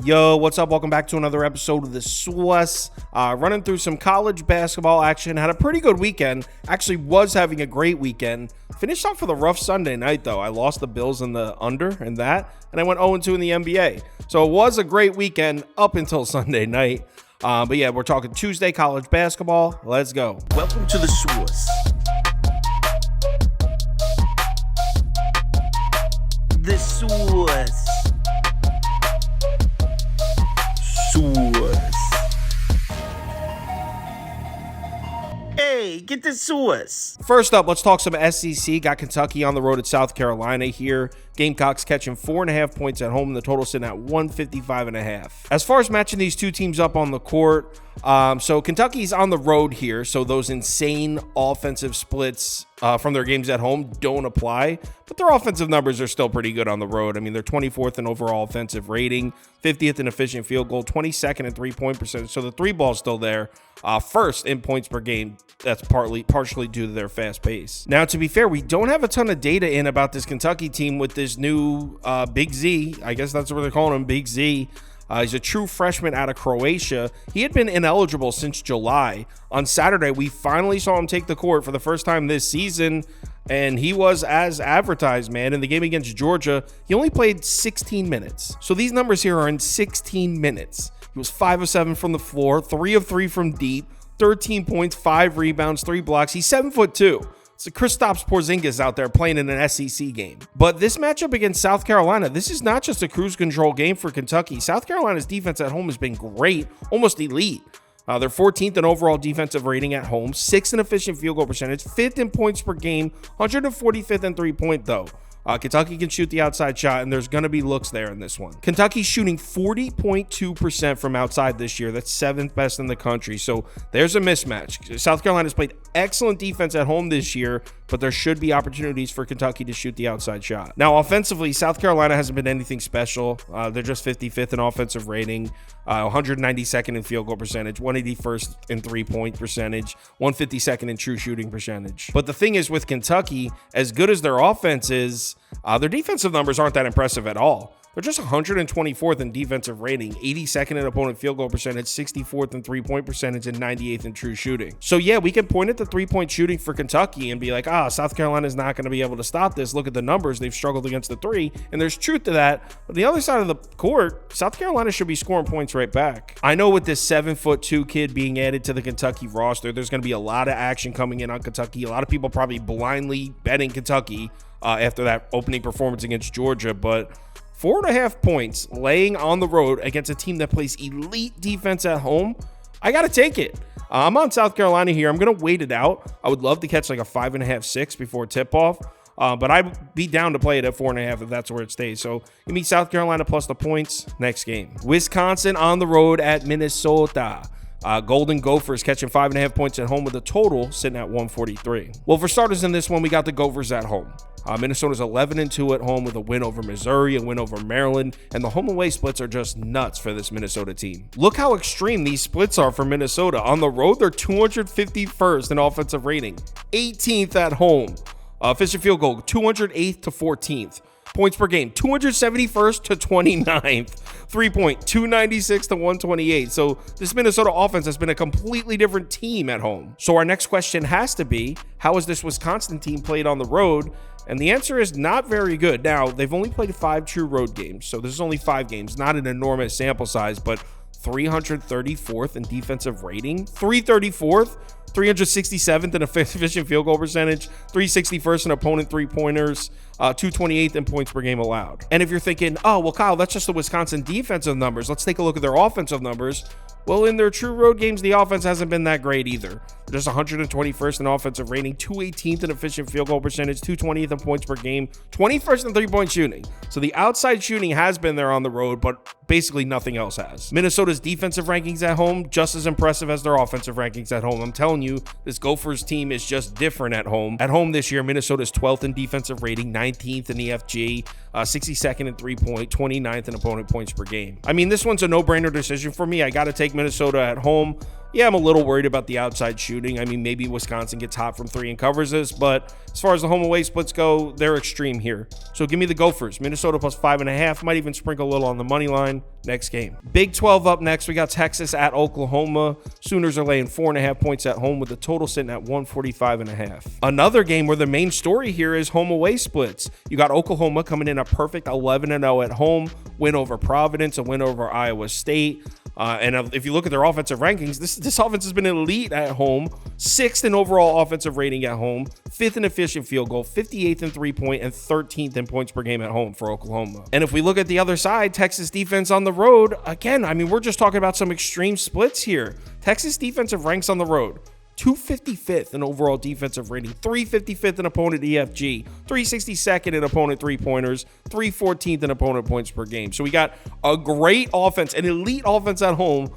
Yo, what's up? Welcome back to another episode of the Swiss. Running through some college basketball action. Had a pretty good weekend. Actually was having a great weekend. Finished off with a rough Sunday night, though. I lost the Bills in the under and that, and I went 0-2 in the NBA. So it was a great weekend up until Sunday night. But yeah, we're talking Tuesday college basketball. Let's go. Welcome to the Swiss. The Swiss. Hey, get the Swiss. First up, let's talk some SEC. Got Kentucky on the road at South Carolina here. Gamecocks catching 4.5 points at home. The total sitting at 155.5. As far as matching these two teams up on the court, so Kentucky's on the road here, so those insane offensive splits from their games at home don't apply, but their offensive numbers are still pretty good on the road. I mean, they're 24th in overall offensive rating, 50th in efficient field goal, 22nd in three-point percentage, so the three ball's still there. First in points per game. That's partially due to their fast pace. Now, to be fair, we don't have a ton of data in about this Kentucky team with this new Big Z. I guess that's what they're calling him, Big Z. He's a true freshman out of Croatia. He had been ineligible since July. On Saturday, we finally saw him take the court for the first time this season, and he was as advertised, man. In the game against Georgia, he only played 16 minutes. So these numbers here are in 16 minutes. He was 5 of 7 from the floor, 3 of 3 from deep, 13 points, 5 rebounds, 3 blocks. He's 7'2". It's Kristaps Porzingis out there playing in an SEC game. But this matchup against South Carolina, this is not just a cruise control game for Kentucky. South Carolina's defense at home has been great, almost elite. They're 14th in overall defensive rating at home, 6th in efficient field goal percentage, 5th in points per game, 145th in three-point though. Kentucky can shoot the outside shot, and there's going to be looks there in this one. Kentucky's shooting 40.2% from outside this year. That's 7th best in the country. So there's a mismatch. South Carolina's played excellent defense at home this year, but there should be opportunities for Kentucky to shoot the outside shot. Now, offensively, South Carolina hasn't been anything special. They're just 55th in offensive rating, 192nd in field goal percentage, 181st in three-point percentage, 152nd in true shooting percentage. But the thing is with Kentucky, as good as their offense is, their defensive numbers aren't that impressive at all. They're just 124th in defensive rating, 82nd in opponent field goal percentage, 64th in three-point percentage, and 98th in true shooting. So yeah, we can point at the three-point shooting for Kentucky and be like, South Carolina's not going to be able to stop this. Look at the numbers. They've struggled against the three, and there's truth to that. But the other side of the court, South Carolina should be scoring points right back. I know with this 7'2" kid being added to the Kentucky roster, there's going to be a lot of action coming in on Kentucky. A lot of people probably blindly betting Kentucky after that opening performance against Georgia, but 4.5 points laying on the road against a team that plays elite defense at home, I got to take it. I'm on South Carolina here. I'm going to wait it out. I would love to catch like a 5.5, 6 before tip-off, but I'd be down to play it at 4.5 if that's where it stays. So give me South Carolina plus the points next game. Wisconsin on the road at Minnesota. Golden Gophers catching 5.5 points at home with a total sitting at 143. Well, for starters in this one, we got the Gophers at home. Minnesota's 11-2 at home with a win over Missouri, a win over Maryland, and the home away splits are just nuts for this Minnesota team. Look how extreme these splits are for Minnesota. On the road, they're 251st in offensive rating, 18th at home. Efficient field goal, 208th to 14th. Points per game, 271st to 29th. 3-point, 296 to 128. So this Minnesota offense has been a completely different team at home. So our next question has to be, how has this Wisconsin team played on the road? And the answer is not very good. Now, they've only played 5 true road games, so this is only 5 games, not an enormous sample size, but 334th in defensive rating, 334th, 367th in efficient field goal percentage, 361st in opponent three-pointers, 228th in points per game allowed. And if you're thinking, oh, well, Kyle, that's just the Wisconsin defensive numbers. Let's take a look at their offensive numbers. Well, in their true road games, the offense hasn't been that great either. They're just 121st in offensive rating, 218th in efficient field goal percentage, 220th in points per game, 21st in three-point shooting. So the outside shooting has been there on the road, but basically nothing else has. Minnesota's defensive rankings at home, just as impressive as their offensive rankings at home. I'm telling you, this Gophers team is just different at home. At home this year, Minnesota's 12th in defensive rating, 19th in EFG, 62nd in three-point, 29th in opponent points per game. I mean, this one's a no-brainer decision for me. I got to take Minnesota at home. Yeah, I'm a little worried about the outside shooting. I mean, maybe Wisconsin gets hot from 3 and covers this, but as far as the home away splits go, they're extreme here. So give me the Gophers. Minnesota plus 5.5. Might even sprinkle a little on the money line. Next game. Big 12 up next. We got Texas at Oklahoma. Sooners are laying 4.5 points at home with the total sitting at 145.5. Another game where the main story here is home away splits. You got Oklahoma coming in a perfect 11-0 at home. Win over Providence, a win over Iowa State. And if you look at their offensive rankings, this offense has been elite at home, 6th in overall offensive rating at home, 5th in efficient field goal, 58th in 3-point, and 13th in points per game at home for Oklahoma. And if we look at the other side, Texas defense on the road, again, I mean, we're just talking about some extreme splits here. Texas defensive ranks on the road. 255th in overall defensive rating, 355th in opponent EFG, 362nd in opponent three-pointers, 314th in opponent points per game. So we got a great offense, an elite offense at home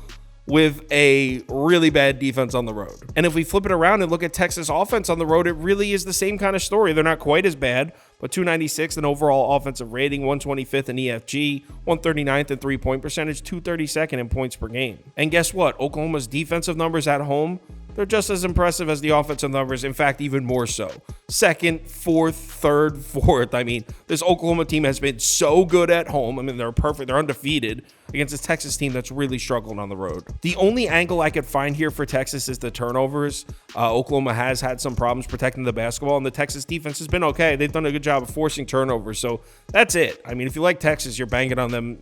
with a really bad defense on the road. And if we flip it around and look at Texas offense on the road, it really is the same kind of story. They're not quite as bad, but 296th in overall offensive rating, 125th in EFG, 139th in three-point percentage, 232nd in points per game. And guess what? Oklahoma's defensive numbers at home, they're just as impressive as the offensive numbers. In fact, even more so. 2nd, 4th, 3rd, 4th. I mean, this Oklahoma team has been so good at home. I mean, they're perfect. They're undefeated against this Texas team that's really struggling on the road. The only angle I could find here for Texas is the turnovers. Oklahoma has had some problems protecting the basketball, and the Texas defense has been okay. They've done a good job of forcing turnovers. So that's it. I mean, if you like Texas, you're banging on them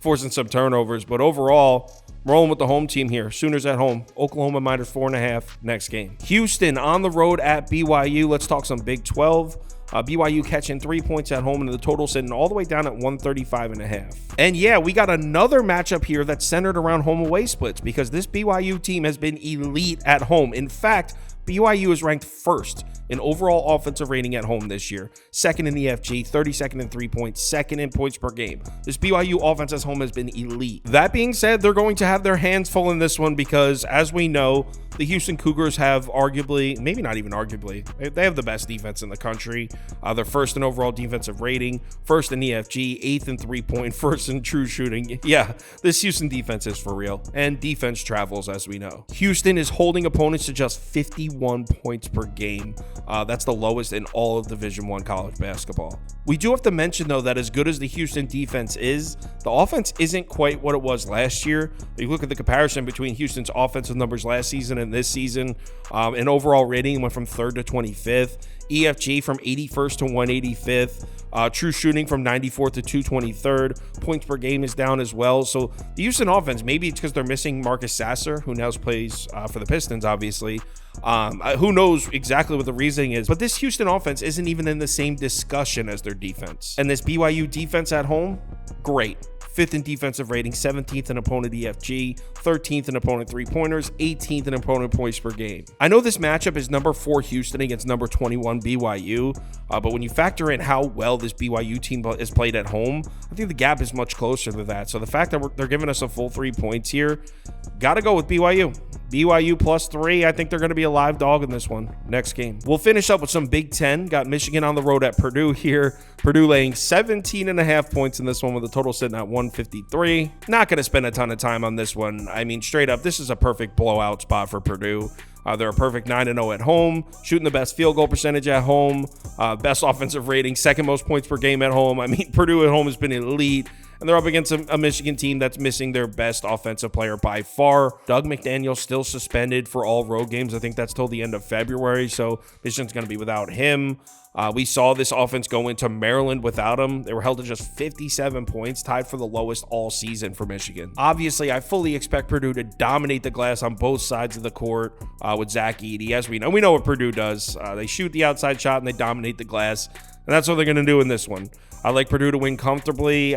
forcing some turnovers. But overall, rolling with the home team here. Sooners at home. Oklahoma minus 4.5 next game. Houston on the road at BYU. Let's talk some Big 12. BYU catching 3 points at home and the total sitting all the way down at 135.5. And yeah, we got another matchup here that's centered around home away splits because this BYU team has been elite at home. In fact, BYU is ranked 1st in overall offensive rating at home this year, 2nd in EFG, 32nd in 3-point, 2nd in points per game. This BYU offense at home has been elite. That being said, they're going to have their hands full in this one because, as we know, the Houston Cougars have arguably, maybe not even arguably, they have the best defense in the country. They're 1st in overall defensive rating, 1st in EFG, 8th in 3-point, 1st in true shooting. Yeah, this Houston defense is for real, and defense travels, as we know. Houston is holding opponents to just 51 points per game. That's the lowest in all of Division I college basketball. We do have to mention, though, that as good as the Houston defense is, the offense isn't quite what it was last year. If you look at the comparison between Houston's offensive numbers last season and this season, in overall rating went from 3rd to 25th. EFG from 81st to 185th. True shooting from 94th to 223rd. Points per game is down as well. So the Houston offense, maybe it's because they're missing Marcus Sasser, who now plays for the Pistons, obviously. Who knows exactly what the reasoning is, but this Houston offense isn't even in the same discussion as their defense. And this BYU defense at home, great. 5th in defensive rating, 17th in opponent EFG, 13th in opponent three-pointers, 18th in opponent points per game. I know this matchup is number 4 Houston against number 21 BYU, but when you factor in how well this BYU team is played at home, I think the gap is much closer to that. So the fact that they're giving us a full 3 points here, got to go with BYU. BYU plus 3. I think they're going to be a live dog in this one. Next game. We'll finish up with some Big 10. Got Michigan on the road at Purdue here. Purdue laying 17.5 points in this one with a total sitting at 153. Not going to spend a ton of time on this one. I mean, straight up, this is a perfect blowout spot for Purdue. They're a perfect 9-0 at home, shooting the best field goal percentage at home, best offensive rating, 2nd most points per game at home. I mean, Purdue at home has been elite. And they're up against a Michigan team that's missing their best offensive player by far. Doug McDaniel's still suspended for all road games. I think that's till the end of February, so Michigan's going to be without him. We saw this offense go into Maryland without him. They were held to just 57 points, tied for the lowest all season for Michigan. Obviously, I fully expect Purdue to dominate the glass on both sides of the court with Zach Edey. As we know what Purdue does. They shoot the outside shot and they dominate the glass. And that's what they're going to do in this one. I like Purdue to win comfortably.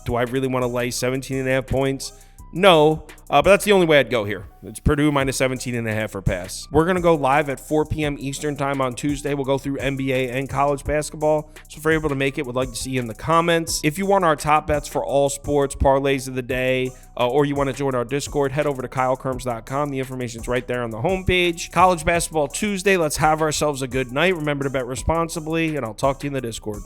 Do I really want to lay 17.5 points? No, but that's the only way I'd go here. It's Purdue minus 17.5 for pass. We're going to go live at 4 p.m. Eastern time on Tuesday. We'll go through NBA and college basketball. So if you're able to make it, we'd like to see you in the comments. If you want our top bets for all sports, parlays of the day, or you want to join our Discord, head over to KyleKirms.com. The information's right there on the homepage. College basketball Tuesday. Let's have ourselves a good night. Remember to bet responsibly, and I'll talk to you in the Discord.